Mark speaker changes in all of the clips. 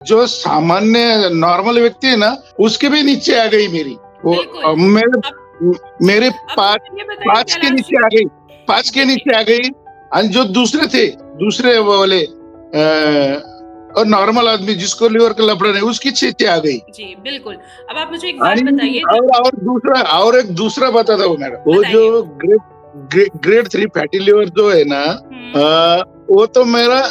Speaker 1: जो सामान्य नॉर्मल व्यक्ति है ना, उसके भी नीचे आ गई मेरी। वो
Speaker 2: बिल्कुल। जी,
Speaker 1: मेरे
Speaker 2: अब
Speaker 1: 5
Speaker 2: मुझे ये बताइए
Speaker 1: 5 के
Speaker 2: कैलाश जी।
Speaker 1: नीचे आ गई, 5 के
Speaker 2: देखिए,
Speaker 1: नीचे आ गई। और जो दूसरे थे, दूसरे वो वाले और नॉर्मल आदमी जिसको लिवर का लफड़ा नहीं, उसकी नीचे आ गई।
Speaker 2: जी, बिल्कुल। अब आप मुझे एक बात
Speaker 1: आणि
Speaker 2: बताइए जब
Speaker 1: और एक दूसरा बताता हूँ मैडम। वो जो
Speaker 2: बताइए।
Speaker 1: ग्रेड 3 फैटी लिवर जो है ना,
Speaker 2: हुँ।
Speaker 1: वो तो मेरा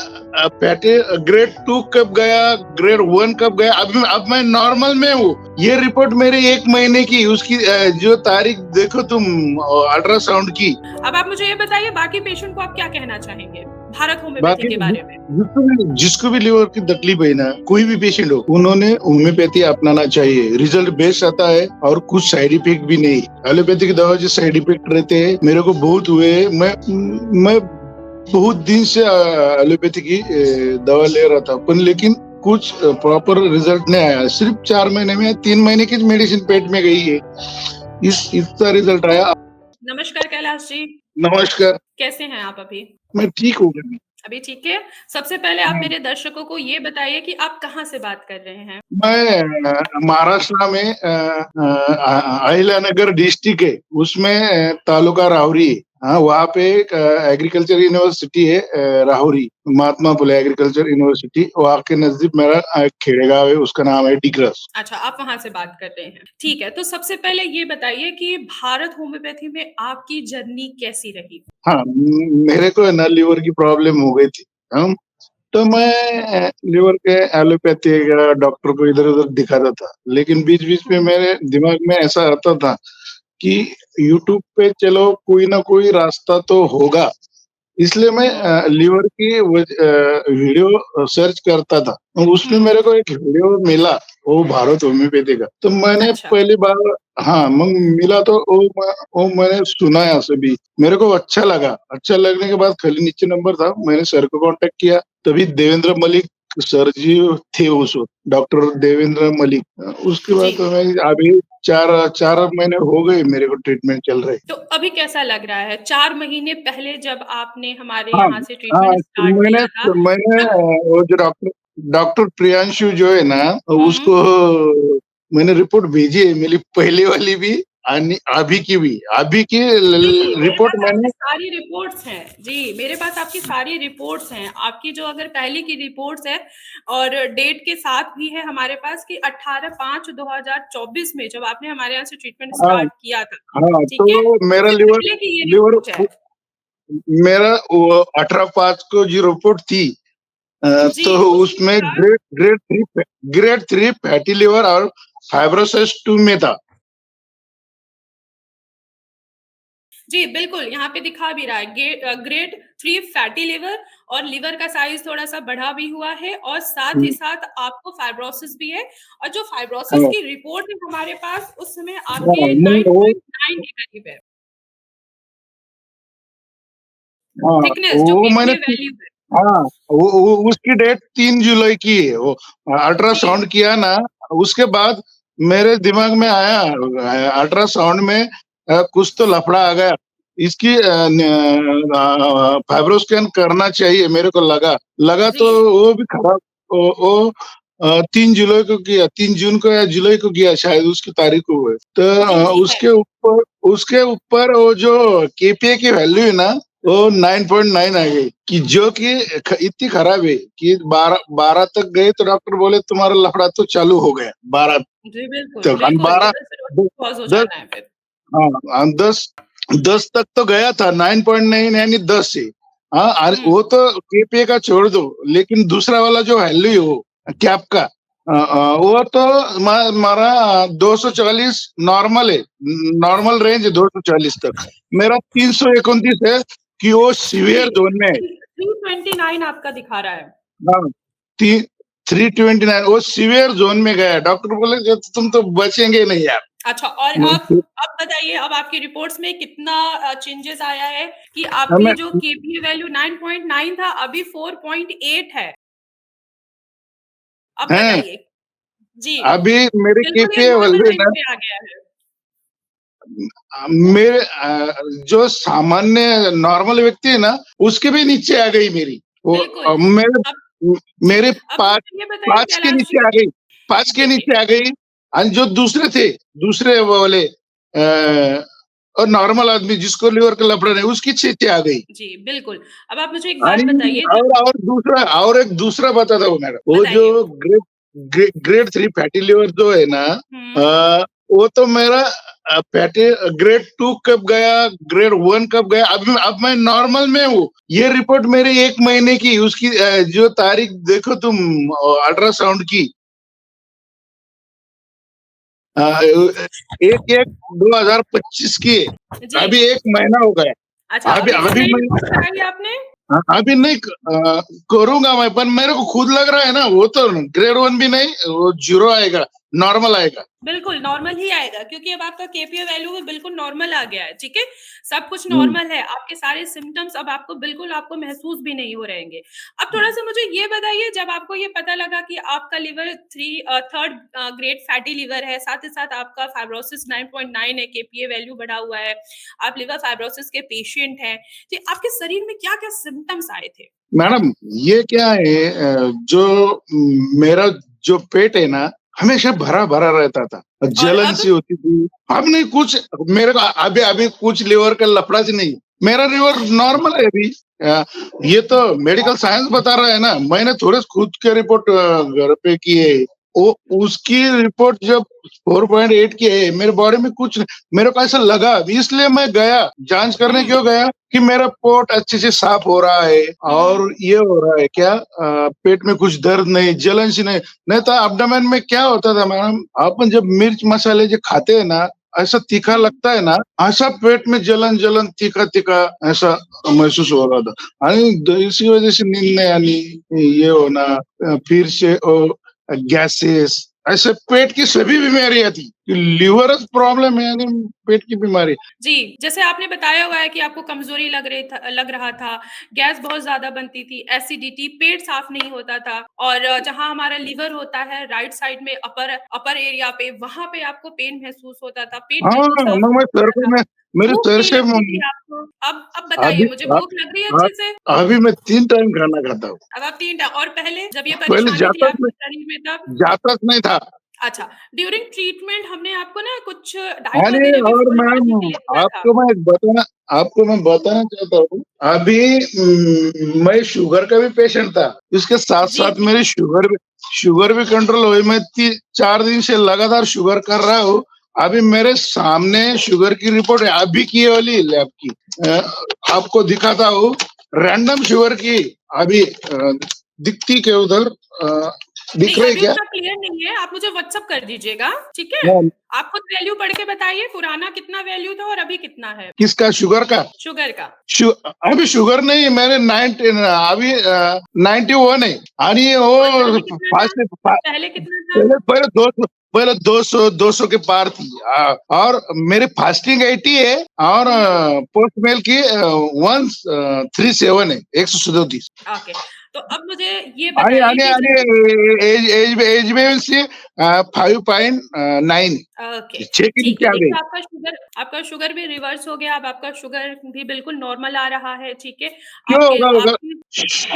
Speaker 1: फैटी ग्रेड 2 कब गया, ग्रेड 1 कब गया, अब मैं नॉर्मल में हूँ। ये रिपोर्ट मेरी 1 महीने की, उसकी जो तारीख देखो तुम अल्ट्रासाउंड की।
Speaker 2: अब आप मुझे ये बताइए बाकी पेशेंट को आप क्या कहना चाहेंगे? भारत होम्योपैथी
Speaker 1: बाकी
Speaker 2: के बारे में?
Speaker 1: जिसको भी लिवर की तकलीफ है ना, कोई भी पेशेंट हो, उन्होंने होम्योपैथी अपनाना चाहिए। रिजल्ट बेस्ट आता है और कुछ साइड इफेक्ट भी नहीं। एलोपैथी की दवा जो साइड इफेक्ट रहते हैं, मेरे को बहुत हुए। मैं बहुत दिन से एलोपैथी की दवा ले रहा था, पर लेकिन कुछ प्रॉपर रिजल्ट नहीं आया। सिर्फ 4 महीने में 3 महीने की मेडिसिन पेट में गई है, इसका रिजल्ट आया।
Speaker 2: नमस्कार कैलाश जी,
Speaker 1: नमस्कार।
Speaker 2: कैसे हैं आप अभी?
Speaker 1: मैं ठीक हूँ।
Speaker 2: अभी ठीक है? सबसे पहले आप मेरे दर्शकों को ये बताइए कि आप कहाँ से बात कर रहे हैं?
Speaker 1: मैं महाराष्ट्र में अहिल्यानगर डिस्ट्रिक्ट है, उसमें तालुका राहुरी है। हाँ, वहाँ पे एक एग्रीकल्चर यूनिवर्सिटी है, राहुरी, महात्मा फुले एग्रीकल्चर यूनिवर्सिटी। वहाँ के नजदीक मेरा खेड़ेगांव है, उसका नाम है डिग्रस।
Speaker 2: अच्छा, आप वहाँ से बात कर रहे हैं। ठीक है, तो सबसे पहले ये बताइए कि भारत होम्योपैथी में आपकी जर्नी कैसी रही?
Speaker 1: हाँ, मेरे को है ना लिवर की प्रॉब्लम हो गई थी। हाँ, तो मैं लिवर के एलोपैथी का डॉक्टर को इधर उधर दिखाता था, लेकिन बीच बीच में मेरे दिमाग में ऐसा आता था कि यूट्यूब पे चलो कोई ना कोई रास्ता तो होगा। इसलिए मैं लीवर की वीडियो सर्च करता था, और उसमें
Speaker 2: हुँ,
Speaker 1: मेरे को एक वीडियो मिला, वो भारत होम्योपैथी का। तो मैंने
Speaker 2: अच्छा।
Speaker 1: पहली बार, हाँ, मिला तो वो मैंने सुना है सभी। मेरे को अच्छा लगा। अच्छा लगने के बाद खाली नीचे नंबर था, मैंने सर को कांटेक्ट किया। तभी देवेंद्र मलिक सर जी थे उस वक्त, डॉक्टर देवेंद्र मलिक। उसके
Speaker 2: जी,
Speaker 1: बाद तो मैं अभी 4 महीने हो गए मेरे को ट्रीटमेंट चल रहे।
Speaker 2: तो अभी कैसा लग रहा है? 4 महीने पहले जब आपने हमारे
Speaker 1: हाँ,
Speaker 2: यहाँ से
Speaker 1: हाँ,
Speaker 2: ट्रीटमेंट स्टार्ट किया था,
Speaker 1: मैंने
Speaker 2: तब
Speaker 1: वो जो डॉक्टर डॉक्टर प्रियांशु जो है ना,
Speaker 2: हुँ।
Speaker 1: उसको मैंने रिपोर्ट भेजी है, मेरी पहले वाली भी, अभी की भी। अभी की
Speaker 2: जी, मेरे
Speaker 1: रिपोर्ट
Speaker 2: पास आपकी
Speaker 1: मैंने,
Speaker 2: सारी रिपोर्ट्स हैं। जी, मेरे पास आपकी सारी रिपोर्ट्स हैं। आपकी जो अगर पहले की रिपोर्ट्स है और डेट के साथ भी है हमारे पास कि 18/5/2024 में जब आपने हमारे यहाँ से ट्रीटमेंट
Speaker 1: हाँ,
Speaker 2: स्टार्ट किया था,
Speaker 1: हाँ,
Speaker 2: ठीक है?
Speaker 1: तो मेरा
Speaker 2: उससे
Speaker 1: लिवर
Speaker 2: पहले की ये
Speaker 1: लिवर
Speaker 2: रिपोर्ट है।
Speaker 1: मेरा वो 18/5 को जो रिपोर्ट थी,
Speaker 2: जी,
Speaker 1: तो
Speaker 2: उसके
Speaker 1: उसमें
Speaker 2: बाद
Speaker 1: ग्रेड 3 फैटी लिवर और फाइब्रोसिस 2 में था।
Speaker 2: जी, बिल्कुल, यहाँ पे दिखा भी रहा है ग्रेड 3 फैटी लिवर और लिवर का साइज़ थोड़ा-सा बढ़ा भी हुआ है और साथ ही साथ आपको फाइब्रोसिस भी है और जो फाइब्रोसिस
Speaker 1: हाँ,
Speaker 2: की रिपोर्ट है हमारे पास उस समय
Speaker 1: हाँ,
Speaker 2: आपके
Speaker 1: मैं वो
Speaker 2: 9.9 के करीब है,
Speaker 1: हाँ,
Speaker 2: थिकनेस जो
Speaker 1: वो मैंने
Speaker 2: केपीए वैल्यू है।
Speaker 1: हाँ, वो उसकी डेट 3 जुलाई की है। वो
Speaker 2: जी,
Speaker 1: अल्ट्रासाउंड किया ना, उसके बाद मेरे दिमाग में आया, अल्ट्रासाउंड में कुछ तो लफड़ा आ गया। इसकी फाइब्रो स्कैन करना चाहिए, मेरे को लगा
Speaker 2: जी,
Speaker 1: तो वो भी खराब। वो 3 जुलाई को किया, 3 जून को या जुलाई को किया शायद, उसकी तारीख को हुए। तो
Speaker 2: जी, जी, है।
Speaker 1: उसके ऊपर वो जो केपीए की वैल्यू है ना, वो 9.9 आ गई, कि जो कि इतनी खराब है कि 12 तक गए तो डॉक्टर बोले तुम्हारा लफड़ा तो चालू हो गया 12
Speaker 2: जी, बिल्कुल,
Speaker 1: तक। और
Speaker 2: बिल्कुल,
Speaker 1: 12
Speaker 2: लिवर सिरोसिस कॉज़ हो
Speaker 1: 10
Speaker 2: जाना है फिर।
Speaker 1: हाँ, 10 तक तो गया था, 9.9 यानी 10 है। हाँ,
Speaker 2: हुँ,
Speaker 1: वो तो केपीए का छोड़ दो, लेकिन दूसरा वाला जो वैल्यू है वो कैप का, वो तो हमारा 240 नॉर्मल है। नॉर्मल रेंज है 240 तक। मेरा 329 है, कि वो
Speaker 2: जी,
Speaker 1: सीवियर जोन में है।
Speaker 2: 329 आपका दिखा रहा है।
Speaker 1: हाँ, 329 वो सीवियर जोन में गया। डॉक्टर बोले कि तुम तो बचेंगे नहीं यार।
Speaker 2: अच्छा और अब बताइए अब आपकी रिपोर्ट्स में कितना चेंजेस आया है कि आपकी
Speaker 1: हमें
Speaker 2: जो केपीए वैल्यू 9.9 था अभी 4.8 है। अब
Speaker 1: हैं,
Speaker 2: बताइए? जी,
Speaker 1: अभी मेरे
Speaker 2: बिल्कुल ये
Speaker 1: केपीए
Speaker 2: नॉर्मल
Speaker 1: वाले
Speaker 2: रेंज
Speaker 1: ना,
Speaker 2: पे आ गया है।
Speaker 1: मेरे जो सामान्य नॉर्मल व्यक्ति है ना, उसके भी नीचे आ गई मेरी। वो
Speaker 2: बिल्कुल,
Speaker 1: मेरे
Speaker 2: अब जी,
Speaker 1: मेरे
Speaker 2: अब
Speaker 1: पाँच
Speaker 2: मुझे ये बताइए
Speaker 1: 5 के
Speaker 2: कैलाश
Speaker 1: नीचे आ गई, 5 के
Speaker 2: जी, जी।
Speaker 1: नीचे आ गई। और जो दूसरे थे, दूसरे वो वाले और नॉर्मल आदमी जिसको लिवर का लफड़ा नहीं, उसकी नीचे आ गई।
Speaker 2: जी, बिल्कुल। अब आप मुझे एक बात
Speaker 1: आणि
Speaker 2: बताइए जब
Speaker 1: और एक दूसरा बताता हूँ मैडम, वो जो
Speaker 2: बताइए।
Speaker 1: ग्रेड 3 फैटी लिवर जो है ना,
Speaker 2: हुँ।
Speaker 1: वो तो मेरा फैटी ग्रेड 2 कब गया, ग्रेड 1 कब गया, अब मैं नॉर्मल में हूँ। ये रिपोर्ट मेरी 1 महीने की, उसकी जो तारीख देखो तुम अल्ट्रासाउंड की, 1/1/2025 की है।
Speaker 2: जी।
Speaker 1: अभी 1 महीना हो गया।
Speaker 2: अच्छा,
Speaker 1: अभी
Speaker 2: अभी तो
Speaker 1: अभी
Speaker 2: नई
Speaker 1: मैं
Speaker 2: रिपोर्ट कराई आपने?
Speaker 1: अभी नहीं करूंगा मैं, पर मेरे को खुद लग रहा है ना, वो तो ग्रेड 1 भी नहीं, वो 0 आएगा, नॉर्मल आएगा।
Speaker 2: बिल्कुल, नॉर्मल ही आएगा क्योंकि अब आपका केपीए वैल्यू भी बिल्कुल नॉर्मल आ गया है, ठीक है? सब कुछ
Speaker 1: हुँ।
Speaker 2: नॉर्मल है, आपके सारे सिम्पटम्स अब आपको बिल्कुल आपको महसूस भी नहीं हो रहेंगे। अब थोड़ा-सा मुझे ये बताइए जब आपको ये पता लगा कि आपका लिवर 3 ग्रेड फैटी लिवर है, साथ ही साथ आपका फाइब्रोसिस 9.9 है, केपीए वैल्यू बढ़ा हुआ है, आप लिवर फाइब्रोसिस के पेशेंट हैं, तो आपके शरीर में क्या-क्या सिम्पटम्स आए थे?
Speaker 1: मैडम, ये क्या है, जो मेरा जो पेट है ना, हमेशा भरा-भरा रहता था।
Speaker 2: और
Speaker 1: जलन
Speaker 2: अब?
Speaker 1: सी होती थी। अब नहीं कुछ, मेरे को अभी अभी कुछ लिवर का लफड़ा सी नहीं। मेरा लिवर नॉर्मल है अभी। अ, ये तो मेडिकल साइंस बता रहा है ना, मैंने थोड़े खुद के रिपोर्ट घर पे किए। वो उसकी रिपोर्ट जब 4.8 की है, मेरे बॉडी में कुछ मेरे को ऐसा लगा, इसलिए मैं गया, जाँच करने
Speaker 2: हुँ,
Speaker 1: क्यों गया कि मेरा पोट अच्छे से साफ हो रहा है
Speaker 2: हुँ।
Speaker 1: और ये हो रहा है क्या, पेट में कुछ दर्द नहीं, जलन सी नहीं। नहीं तो एब्डोमेन में क्या होता था मैडम, अपन जब मिर्च मसाले जो खाते हैं ना, ऐसा तीखा
Speaker 2: हुँ।
Speaker 1: लगता है ना, ऐसा पेट में जलन-जलन, तीखा-तीखा ऐसा महसूस हो रहा था। आणि इसी वजह से नींद नहीं आनी, ये होना, फिर से गैसेस, ऐसे पेट की सभी बीमारियाँ थी। लिवर प्रॉब्लम है यानी पेट की बीमारी।
Speaker 2: जी, जैसे आपने बताया हुआ है कि आपको कमज़ोरी लग रहा था, गैस बहुत ज़्यादा बनती थी, एसिडिटी, पेट साफ़ नहीं होता था और जहाँ हमारा लिवर होता है राइट साइड में अपर अपर एरिया पे, वहाँ पे आपको पेन महसूस होता था, पेट
Speaker 1: हाँ,
Speaker 2: बिल्कुल साफ़
Speaker 1: मग
Speaker 2: नहीं
Speaker 1: मैं सर
Speaker 2: होता
Speaker 1: को
Speaker 2: था,
Speaker 1: मैं मेरे
Speaker 2: भूख
Speaker 1: सर
Speaker 2: नहीं
Speaker 1: से
Speaker 2: लगती थी आपको। अब बताइए
Speaker 1: अभी
Speaker 2: मुझे
Speaker 1: अ,
Speaker 2: भूख लग रही है
Speaker 1: अ,
Speaker 2: अच्छे से?
Speaker 1: अभी मैं 3 टाइम खाना खाता हूँ।
Speaker 2: अब आप 3 टा और पहले जब ये
Speaker 1: पहले
Speaker 2: परेशानी थी आपके शरीर में तब?
Speaker 1: जाता नहीं था।
Speaker 2: अच्छा, ड्यूरिंग ट्रीटमेंट हमने आपको ना कुछ डाइट
Speaker 1: अरे
Speaker 2: वग़ैरह भी
Speaker 1: और
Speaker 2: फ़ॉलो करने के
Speaker 1: मैम,
Speaker 2: लिए दिया था।
Speaker 1: आपको मैं बताना चाहता हूँ, अभी मैं शुगर का भी पेशेंट था। इसके
Speaker 2: जी,
Speaker 1: साथ-साथ
Speaker 2: जी।
Speaker 1: मेरी शुगर भी कंट्रोल हुई। मैं ती 4 दिन से लगातार शुगर कर रहा हूँ। अभी मेरे सामने शुगर की रिपोर्ट है, अभी की है वाली लैब की। अ, आपको दिखाता हूँ, रैंडम शुगर की अभी दिखती क्या उधर, दिख
Speaker 2: नहीं,
Speaker 1: रही
Speaker 2: अभी
Speaker 1: क्या?
Speaker 2: उतना क्लियर नहीं है, आप मुझे व्हाट्सएप कर दीजिएगा, ठीक है?
Speaker 1: हाँ,
Speaker 2: आप खुद वैल्यू पढ़ के बताइए, पुराना कितना वैल्यू था और अभी कितना है
Speaker 1: किसका शुगर का?
Speaker 2: शुगर का?
Speaker 1: शु अभी शुगर नहीं, मैंने 91 है आणि
Speaker 2: और
Speaker 1: वो
Speaker 2: पहले कितना था?
Speaker 1: 5 से
Speaker 2: पहले कितना था?
Speaker 1: पहले पहले 200 के पार थी। और मेरी फास्टिंग 80 है और
Speaker 2: हुँ,
Speaker 1: पोस्ट मेल की 137 है, 137।
Speaker 2: ओके। तो अब मुझे ये
Speaker 1: आणि
Speaker 2: बताइए
Speaker 1: आणि
Speaker 2: कि
Speaker 1: आणि
Speaker 2: जब
Speaker 1: एज में से 5.9
Speaker 2: ओके,
Speaker 1: 6 के
Speaker 2: ठीक
Speaker 1: नीचे
Speaker 2: है।
Speaker 1: आ गई।
Speaker 2: देखिए आपका शुगर भी रिवर्स हो गया, अब आपका शुगर भी बिल्कुल नॉर्मल आ रहा है, ठीक है?
Speaker 1: क्यों
Speaker 2: आपके
Speaker 1: होगा होगा?
Speaker 2: आपकी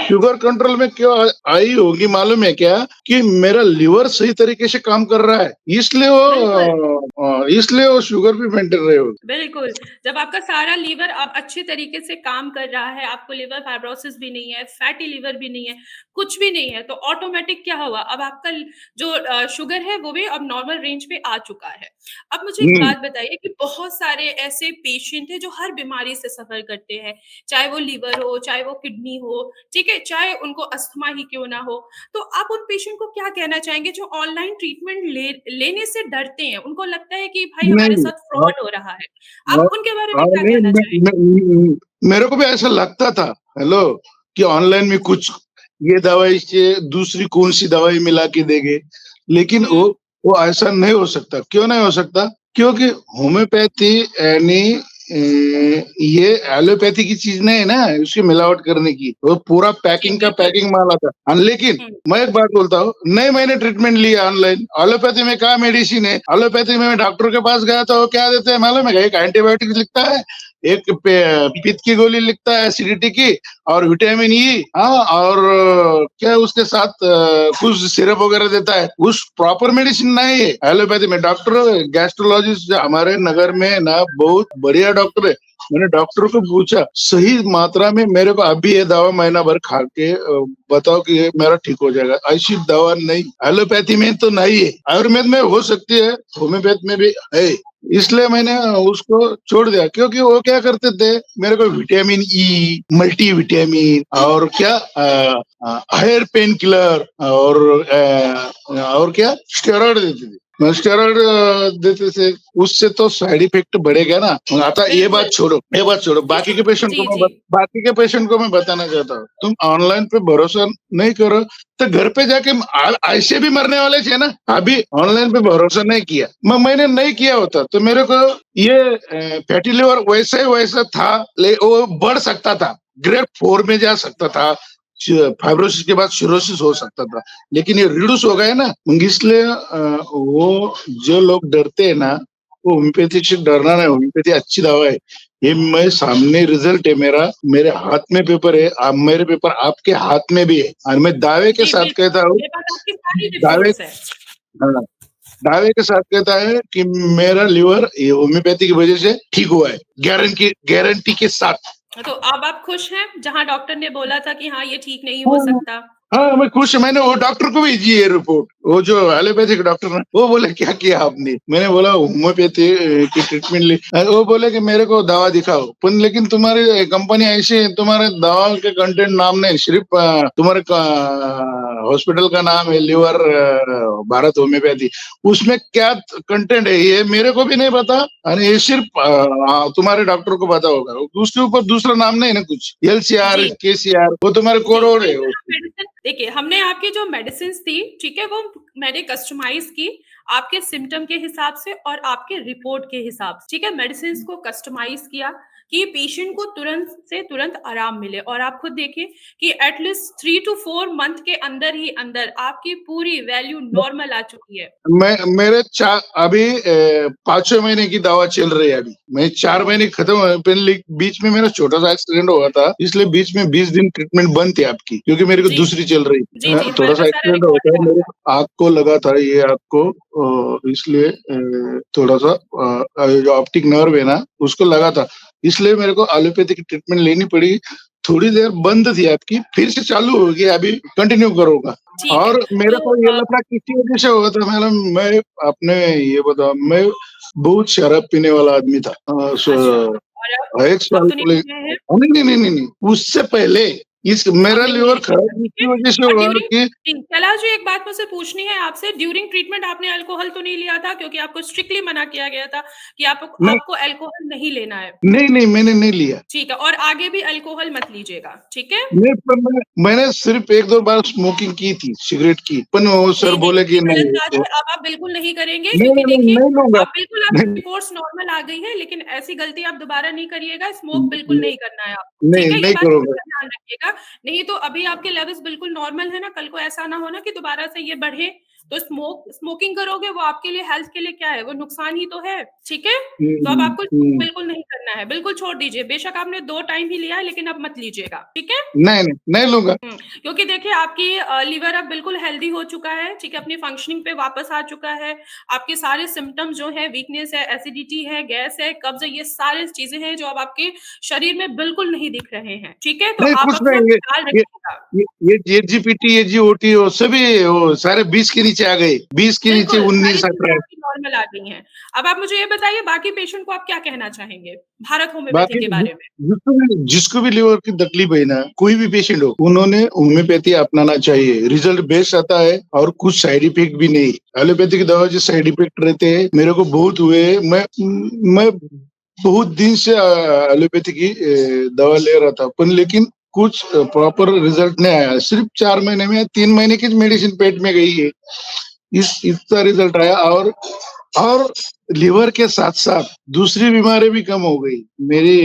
Speaker 1: शुगर कंट्रोल में क्यों आई होगी मालूम है क्या? कि मेरा लिवर सही तरीके से काम कर रहा है,
Speaker 2: बिल्कुल।
Speaker 1: इसलिए वो शुगर भी मेंटेन रही होगी।
Speaker 2: बिल्कुल, जब आपका सारा लीवर अब अच्छे तरीके से काम कर रहा है, आपको लिवर फाइब्रोसिस भी नहीं है, फैटी लिवर भी नहीं है, कुछ भी नहीं है, तो ऑटोमैटिक क्या हुआ, अब आपका जो शुगर है, वो भी अब नॉर्मल रेंज पे आ चुका है। अब मुझे एक
Speaker 1: हुँ,
Speaker 2: बात बताइए कि बहुत सारे ऐसे पेशेंट हैं, जो हर बीमारी से सफ़र करते हैं, चाहे वो लिवर हो, चाहे वो किडनी हो, ठीक है? चाहे उनको अस्थमा ही क्यों ना हो। तो आप उन पेशेंट को क्या कहना चाहेंगे, जो ऑनलाइन ट्रीटमेंट लेने से डरते हैं? उनको लगता है कि भाई हमारे
Speaker 1: नहीं।
Speaker 2: साथ फ्रॉड हो रहा है। आप उनके बारे में क्या
Speaker 1: नहीं,
Speaker 2: कहना चाहेंगे?
Speaker 1: मेरे को भी ऐसा लगता था, हेलो, कि ऑनलाइन में कुछ ये दवाई से दूसरी कौन-सी दवाई मिला के देंगे। लेकिन
Speaker 2: हुँ,
Speaker 1: वो ऐसा नहीं हो सकता। क्यों नहीं हो सकता? क्योंकि होम्योपैथी यानी ये एलोपैथी की चीज़ नहीं है ना, उसकी मिलावट करने की। वो पूरा
Speaker 2: जी,
Speaker 1: पैकिंग का
Speaker 2: बिल्कुल।
Speaker 1: पैकिंग माल आता है। लेकिन
Speaker 2: हुँ,
Speaker 1: मैं एक बात बोलता हूँ, नहीं मैंने ट्रीटमेंट लिया ऑनलाइन, एलोपैथी में क्या मेडिसिन है? एलोपैथी में मैं डॉक्टर के पास गया तो वो क्या देते हैं मालूम है क्या? एक एंटीबायोटिक लिखता है, एक पित्त की गोली लिखता है एसिडिटी की और विटामिन ई, हाँ, और क्या उसके साथ कुछ सिरप वगैरह देता है। उस प्रॉपर मेडिसिन नहीं है एलोपैथी में। डॉक्टर गैस्ट्रोलॉजिस्ट हमारे नगर में ना बहुत बढ़िया डॉक्टर है। मैंने डॉक्टर को पूछा सही मात्रा में मेरे को अभी ये दवा महीना भर खा के बताओ कि ये मेरा ठीक हो जाएगा। ऐसी दवा नहीं एलोपैथी में तो नहीं है, आयुर्वेद में हो सकती है, होम्योपैथ में भी है। इसलिए मैंने उसको छोड़ दिया, क्योंकि वो क्या करते थे मेरे को विटामिन ई, मल्टी विटामिन और क्या हायर पेन किलर और क्या स्टेरॉइड देते थे। स्टेरॉइड देते थे, उससे तो साइड इफेक्ट बढ़ेगा ना। आता ये बात छोड़ो, बाकी के पेशेंट को
Speaker 2: जी,
Speaker 1: बाकी के पेशेंट को मैं बताना चाहता हूँ, तुम ऑनलाइन पे भरोसा नहीं करो तो घर पे जाके ऐसे भी मरने वाले थे ना। अभी ऑनलाइन पे भरोसा नहीं किया, मैंने नहीं किया होता तो मेरे को ये फैटी लिवर वैसा ही वैसा था, वो बढ़ सकता था, ग्रेड 4 में जा सकता था, फाइब्रोसिस के बाद सिरोसिस हो सकता था, लेकिन ये रिड्यूस हो गए ना। इसलिए वो जो लोग डरते हैं ना, वो होम्योपैथी से डरना नहीं। होम्योपैथी अच्छी दवा है। ये मैं सामने रिजल्ट है मेरा, मेरे हाथ में पेपर है, मेरे पेपर आपके हाथ में भी है, और मैं दावे के
Speaker 2: जी,
Speaker 1: साथ
Speaker 2: बिल्कुल।
Speaker 1: कहता हूँ,
Speaker 2: मेरे पास आपकी सारी
Speaker 1: दावे
Speaker 2: रिपोर्ट्स हैं।
Speaker 1: हाँ, दावे के साथ कहता है कि मेरा लिवर ये होम्योपैथी की वजह से ठीक हुआ है, गारंटी के साथ।
Speaker 2: तो अब आप खुश हैं, जहाँ डॉक्टर ने बोला था कि हाँ, ये ठीक नहीं हो सकता?
Speaker 1: हाँ, मैं खुश। मैंने वो डॉक्टर को भेजी है रिपोर्ट, वो जो एलोपैथिक डॉक्टर है, वो बोले क्या किया आपने। मैंने बोला होम्योपैथी की ट्रीटमेंट ली। वो बोले कि मेरे को दवा दिखाओ, पर लेकिन तुम्हारी कंपनी ऐसी है, तुम्हारे दवा के कंटेंट नाम नहीं, सिर्फ तुम्हारे हॉस्पिटल का नाम है लिवर भारत होम्योपैथी। उसमें क्या कंटेंट है ये मेरे को भी नहीं पता, और ये सिर्फ तुम्हारे डॉक्टर को पता होगा। उसके ऊपर दूसरा नाम नहीं ना कुछ, LCR
Speaker 2: जी।
Speaker 1: KCR, वो तुम्हारे
Speaker 2: जी,
Speaker 1: कोड है।
Speaker 2: बिल्कुल हम मेडिसिन देखिए, हमने आपकी जो मेडिसिन्स थी, ठीक है, वो मैंने कस्टमाइज़ की आपके सिम्पटम के हिसाब से और आपके रिपोर्ट के हिसाब से, ठीक है? मेडिसिन्स को कस्टमाइज़ किया कि पेशेंट को तुरंत से तुरंत आराम मिले, और आप खुद देखिए कि एट लीस्ट 3 टू 4 मंथ के अंदर ही अंदर आपकी पूरी वैल्यू नॉर्मल आ चुकी है।
Speaker 1: मेरे अभी 5 महीने की दवा चल रही है। अभी मैं 4 महीने खत्म हुए, पहले बीच में मेरा छोटा सा एक्सीडेंट हुआ था, इसलिए बीच में 20 दिन ट्रीटमेंट बंद थी आपकी, क्योंकि मेरे को
Speaker 2: जी,
Speaker 1: दूसरी चल रही
Speaker 2: जी,
Speaker 1: थी।
Speaker 2: जी,
Speaker 1: थोड़ा सा
Speaker 2: सारा
Speaker 1: एक्सीडेंट
Speaker 2: रिकॉर्ड
Speaker 1: होता
Speaker 2: है
Speaker 1: है, मेरे
Speaker 2: आपका।
Speaker 1: आँख को लगा था ये आँख को, इसलिए थोड़ा सा जो ऑप्टिक नर्व है ना उसको लगा था, इसलिए मेरे को एलोपैथी की ट्रीटमेंट लेनी पड़ी। थोड़ी देर बंद थी आपकी, फिर से चालू होगी, अभी कंटिन्यू करूंगा।
Speaker 2: ठीक है,
Speaker 1: और मेरे
Speaker 2: तो
Speaker 1: को ये लफड़ा किसी वजह से हुआ था मैडम, मैं अपने ये बताओ, मैं बहुत शराब पीने वाला आदमी था।
Speaker 2: अच्छा, और
Speaker 1: एक
Speaker 2: अब
Speaker 1: साल
Speaker 2: तो नहीं
Speaker 1: पहले,
Speaker 2: पी रहे हैं?
Speaker 1: नहीं, उससे पहले इस मेरा
Speaker 2: आपने
Speaker 1: लिवर
Speaker 2: नहीं
Speaker 1: खराब
Speaker 2: किया, ठीक
Speaker 1: इसी
Speaker 2: है?
Speaker 1: वजह से
Speaker 2: और
Speaker 1: हुआ
Speaker 2: ड्यूरिंग
Speaker 1: कि
Speaker 2: जी, कैलाश जी, एक बात मुझसे पूछनी है आपसे, ड्यूरिंग ट्रीटमेंट आपने अल्कोहल तो नहीं लिया था? क्योंकि आपको स्ट्रिक्टली मना किया गया था कि
Speaker 1: नहीं,
Speaker 2: आपको अल्कोहल नहीं लेना है।
Speaker 1: नहीं, मैंने नहीं लिया।
Speaker 2: ठीक है, और आगे भी अल्कोहल मत लीजिएगा, ठीक है?
Speaker 1: नहीं, पर मैंने सिर्फ 1-2 बार स्मोकिंग की थी, सिगरेट की, पर वो सर
Speaker 2: नहीं, नहीं,
Speaker 1: बोले कि
Speaker 2: ये गलत
Speaker 1: नहीं,
Speaker 2: बात है, अब आप बिल्कुल नहीं करेंगे,
Speaker 1: नहीं,
Speaker 2: क्योंकि
Speaker 1: नहीं,
Speaker 2: देखिए,
Speaker 1: नहीं लूंगा।
Speaker 2: आप बिल्कुल आपकी
Speaker 1: नहीं,
Speaker 2: रिपोर्ट्स नॉर्मल आ गई है, लेकिन ऐसी गलती आप दोबारा नहीं करिएगा, स्मोक बिल्कुल नहीं करना है आपको,
Speaker 1: नहीं,
Speaker 2: ठीक है? ये
Speaker 1: नहीं
Speaker 2: बात
Speaker 1: करूंगा।
Speaker 2: का ध्यान रखिएगा, नहीं तो अभी आपके लेवल्स बिल्कुल नॉर्मल है ना, कल को ऐसा ना हो ना कि दोबारा से ये बढ़े, तो स्मोकिंग करोगे, वो आपके लिए, हेल्थ के लिए क्या है? वो नुकसान ही तो है, ठीक है? तो अब आपको स्मोक बिल्कुल नहीं करना है, बिल्कुल छोड़ दीजिए, बेशक आपने 2 टाइम ही लिया है, लेकिन अब मत लीजिएगा, ठीक है?
Speaker 1: नहीं लूंगा।
Speaker 2: क्योंकि देखिए आपकी लीवर अब बिल्कुल हेल्दी हो चुका है, ठीक है, अपनी फंक्शनिंग पे वापस आ चुका है। आपके सारे सिम्पटम्स जो हैं, वीकनेस है, एसिडिटी है, गैस है, कब्ज़ है, ये सारी चीज़ें हैं जो अब आपके शरीर में बिल्कुल नहीं दिख रहे हैं, ठीक है? तो
Speaker 1: नहीं,
Speaker 2: आप
Speaker 1: कुछ
Speaker 2: अपना
Speaker 1: नहीं,
Speaker 2: ख्याल
Speaker 1: ये
Speaker 2: रखिएगा।
Speaker 1: ये जीपीटी, ये जीओटी, वो सभी वो सारे 20 के नीचे आ गए, 20 के नीचे
Speaker 2: बिल्कुल, सारी
Speaker 1: 19,
Speaker 2: चीज़ें
Speaker 1: 18।
Speaker 2: आपकी नॉर्मल आ गई हैं। अब आप मुझे ये बताइए, बाकी पेशेंट को आप क्या कहना चाहेंगे, भारत होम्योपैथी
Speaker 1: बाकी
Speaker 2: के बारे में?
Speaker 1: जिसको भी लिवर की तकलीफ है ना, कोई भी पेशेंट हो, उन्होंने होम्योपैथी अपनाना चाहिए। रिजल्ट बेस्ट आता है और कुछ साइड इफेक्ट भी नहीं। एलोपैथी की दवा जो साइड इफेक्ट रहते हैं मेरे को बहुत हुए। मैं बहुत दिन से एलोपैथी की दवा ले रहा था, पर लेकिन कुछ प्रॉपर रिजल्ट नहीं आया। सिर्फ 4 महीने में 3 महीने की मेडिसिन पेट में गई है, इसका रिजल्ट आया। और लिवर के साथ साथ दूसरी बीमारी भी कम हो गई। मेरी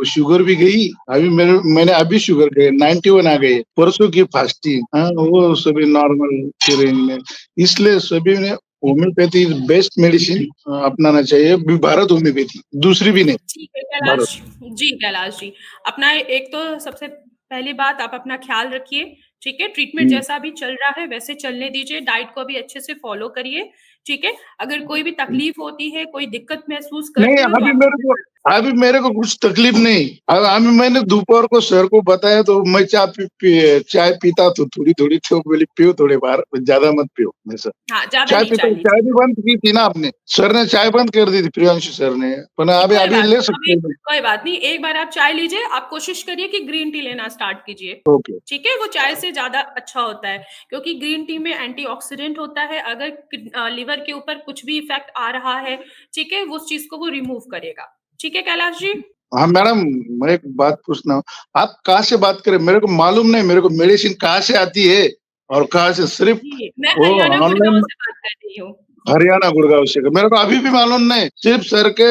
Speaker 1: शुगर भी गई। मैंने अभी शुगर गए 91 आ गए, परसों की फास्टिंग, हाँ, वो सभी नॉर्मल की रेंज में। इसलिए सभी ने होम्योपैथी इज बेस्ट मेडिसिन, अपनाना चाहिए भारत होम्योपैथी, दूसरी भी नहीं।
Speaker 2: ठीक है
Speaker 1: भारत।
Speaker 2: कैलाश जी, कैलाश जी। अपना एक तो सबसे पहली बात आप अपना ख़्याल रखिए, ठीक है? ट्रीटमेंट
Speaker 1: हम्म,
Speaker 2: जैसा अभी चल रहा है वैसे चलने दीजिए, डाइट को भी अच्छे से फ़ॉलो करिए, ठीक है? अगर कोई भी तकलीफ़ होती है, कोई दिक्कत महसूस
Speaker 1: नहीं,
Speaker 2: करते हो तो आप
Speaker 1: अभी मेरे को कुछ तकलीफ नहीं। अब अभी मैंने दोपहर को सर को बताया तो मैं चाय पीता तो थोड़ी-थोड़ी, तो बोली पियो थोड़े बार, ज़्यादा मत पियो। मैं सर
Speaker 2: हाँ, ज़्यादा
Speaker 1: चाय
Speaker 2: नहीं
Speaker 1: पीता
Speaker 2: चाय
Speaker 1: हूँ, चाय
Speaker 2: लीजिए।
Speaker 1: भी बंद की थी ना आपने। सर ने चाय बंद कर दी थी, प्रियांशु सर ने। पर
Speaker 2: जी,
Speaker 1: अभी अभी ले सकते हैं।
Speaker 2: कोई बात नहीं, एक बार आप चाय लीजिए, आप कोशिश करिए कि ग्रीन टी लेना स्टार्ट कीजिए,
Speaker 1: ओके।
Speaker 2: ठीक है? वो चाय से ज़्यादा अच्छा होता है, क्योंकि ग्रीन टी में एंटीऑक्सीडेंट होता है, अगर लिवर के ऊपर कुछ भी इफ़ेक्ट आ रहा है, ठीक है? वो उस चीज़ को वो रिमूव करेगा। ठीक है कैलाश जी?
Speaker 1: हाँ मैडम, मैं एक बात पूछना हूँ, आप कहाँ से बात कर रहे हैं? मेरे को मालूम नहीं, मेरे को मेडिसिन कहाँ से आती है और कहाँ से, सिर्फ
Speaker 2: जी, मैं
Speaker 1: वो
Speaker 2: हरियाणा गुड़गाँव
Speaker 1: ऑनलाइन।
Speaker 2: से बात कर रही हूँ।
Speaker 1: हरियाणा गुड़गांव से मेरे को अभी भी मालूम नहीं, सिर्फ सर के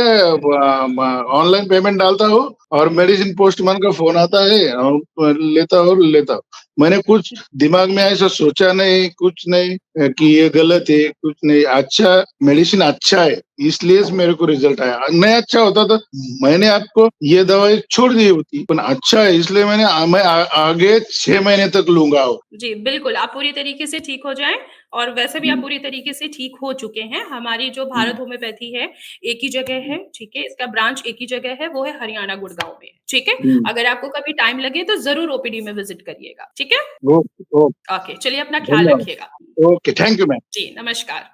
Speaker 1: ऑनलाइन पेमेंट डालता हूँ और मेडिसिन पोस्टमैन का फोन आता है और लेता हूँ। मैंने कुछ दिमाग में ऐसा सोचा नहीं, कुछ नहीं कि ये गलत है, कुछ नहीं। अच्छा, मेडिसिन अच्छा है इसलिए मेरे को रिजल्ट आया। नहीं अच्छा होता तो मैंने आपको ये दवाई छोड़ दी होती, पर अच्छा है इसलिए मैं आगे 6 महीने तक लूंगा।
Speaker 2: जी, बिल्कुल, आप पूरी तरीके से ठीक हो जाएँ और वैसे भी आप पूरी तरीके से ठीक हो चुके हैं। हमारी जो भारत होम्योपैथी है, एक ही जगह है, ठीक है? इसका ब्रांच एक ही जगह है, वो है हरियाणा गुड़गाँव में, ठीक है? अगर आपको कभी टाइम लगे तो ज़रूर ओपीडी में विज़िट करिएगा, ठीक है?
Speaker 1: ओके, ओके,
Speaker 2: ओके, चलिए अपना ख़्याल
Speaker 1: धन्यवाद।
Speaker 2: रखिएगा।
Speaker 1: Okay, thank you ma'am.
Speaker 2: जी, नमस्कार।